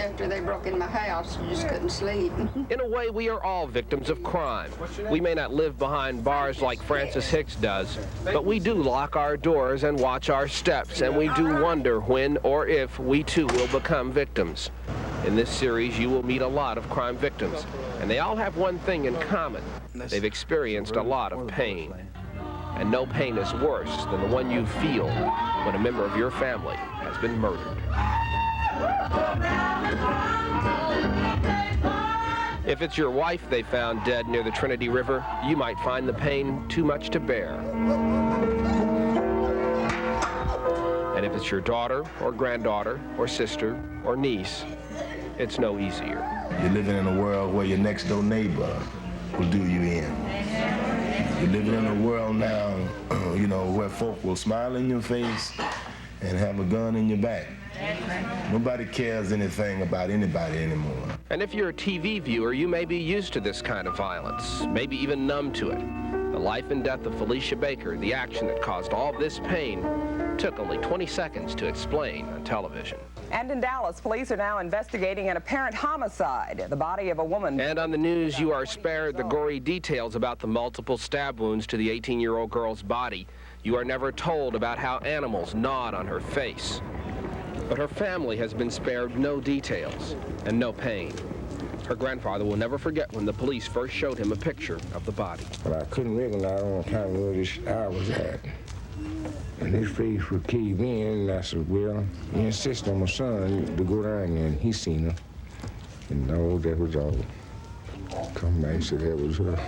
after they broke in my house. You just couldn't sleep. In a way, we are all victims of crime. We may not live behind bars like Francis Hicks does, but we do lock our doors and watch our steps, and we do wonder when or if we too will become victims. In this series, you will meet a lot of crime victims, and they all have one thing in common. They've experienced a lot of pain. And no pain is worse than the one you feel when a member of your family has been murdered. If it's your wife they found dead near the Trinity River, you might find the pain too much to bear. And if it's your daughter or granddaughter or sister or niece, it's no easier. You're living in a world where your next door neighbor will do you in. You're living in a world now, you know, where folk will smile in your face and have a gun in your back. Nobody cares anything about anybody anymore. And if you're a TV viewer, you may be used to this kind of violence, maybe even numb to it. The life and death of Felicia Baker, the action that caused all this pain, took only 20 seconds to explain on television. And in Dallas, police are now investigating an apparent homicide, the body of a woman. And on the news, you are spared the gory details about the multiple stab wounds to the 18-year-old girl's body. You are never told about how animals gnawed on her face. But her family has been spared no details and no pain. Her grandfather will never forget when the police first showed him a picture of the body. Well, I couldn't recognize on time where this I was at. And his face would cave in, and I said, well, he insisted on my son to go down there, and he seen her. And no, that was all. Come back and said that was her.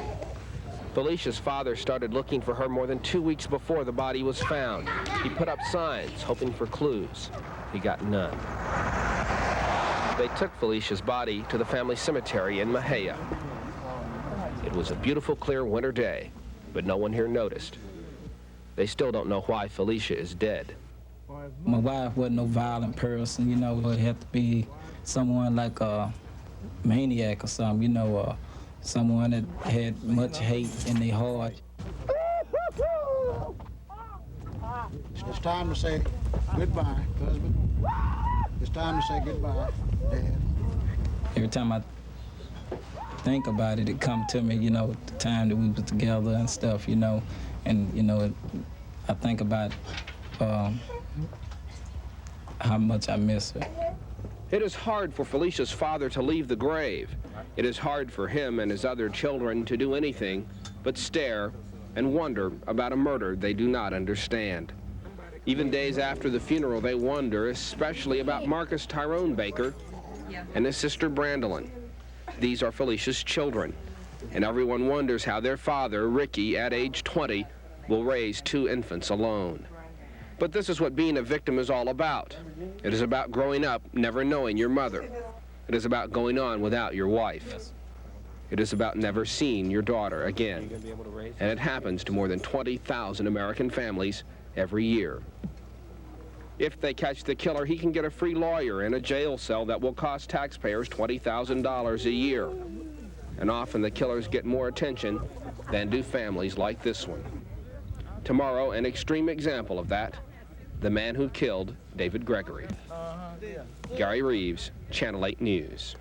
Felicia's father started looking for her more than 2 weeks before the body was found. He put up signs, hoping for clues. He got none. They took Felicia's body to the family cemetery in Mejia. It was a beautiful, clear winter day, but no one here noticed. They still don't know why Felicia is dead. My wife wasn't no violent person, you know. It had to be someone like a maniac or something, you know, someone that had much hate in their heart. It's time to say goodbye, husband. It's time to say goodbye, Dad. Every time I think about it, it comes to me, you know, the time that we were together and stuff, you know. And, you know, I think about how much I miss her. It is hard for Felicia's father to leave the grave. It is hard for him and his other children to do anything but stare and wonder about a murder they do not understand. Even days after the funeral, they wonder, especially about Marcus Tyrone Baker and his sister Brandolyn. These are Felicia's children, and everyone wonders how their father, Ricky, at age 20, will raise 2 infants alone. But this is what being a victim is all about. It is about growing up never knowing your mother. It is about going on without your wife. It is about never seeing your daughter again. And it happens to more than 20,000 American families every year. If they catch the killer, he can get a free lawyer in a jail cell that will cost taxpayers $20,000 a year. And often the killers get more attention than do families like this one. Tomorrow, an extreme example of that, the man who killed David Gregory. Gary Reaves, Channel 8 News.